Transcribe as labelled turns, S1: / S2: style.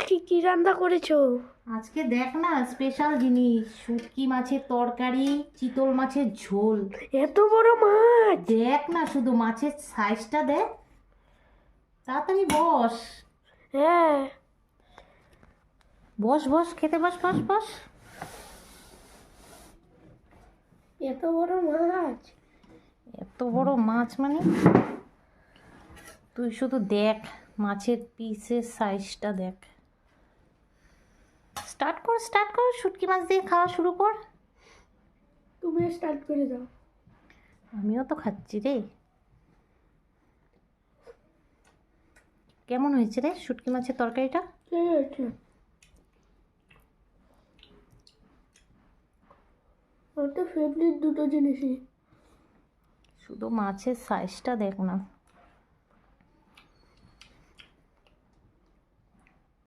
S1: আজকে কি রান্না করেছো?
S2: আজকে দেখ না, স্পেশাল জিনিস, শুটকি মাছের তরকারি, চিতল মাছের ঝোল।
S1: এত বড় মাছ!
S2: দেখ না, শুধু মাছের সাইজটা দেখ। তাড়াতাড়ি বস।
S1: হ্যাঁ।
S2: বস বস, খেতে বস বস বস।
S1: এত বড় মাছ!
S2: এত বড় মাছ মানে? তুই শুধু দেখ, মাছের পিসের সাইজটা দেখ। স্টার্ট কর স্টার্ট কর, শুটকি মাছ দিয়ে খাওয়া শুরু কর।
S1: তুমি স্টার্ট করে দাও।
S2: আমিও তো খাচ্ছি রে। কেমন হয়েছে রে শুটকি মাছের তরকারিটা?
S1: ঠিক আছে। আমার তো ফেভারিট দুটো জিনিসই।
S2: শুধু মাছের সাইজটা দেখ না।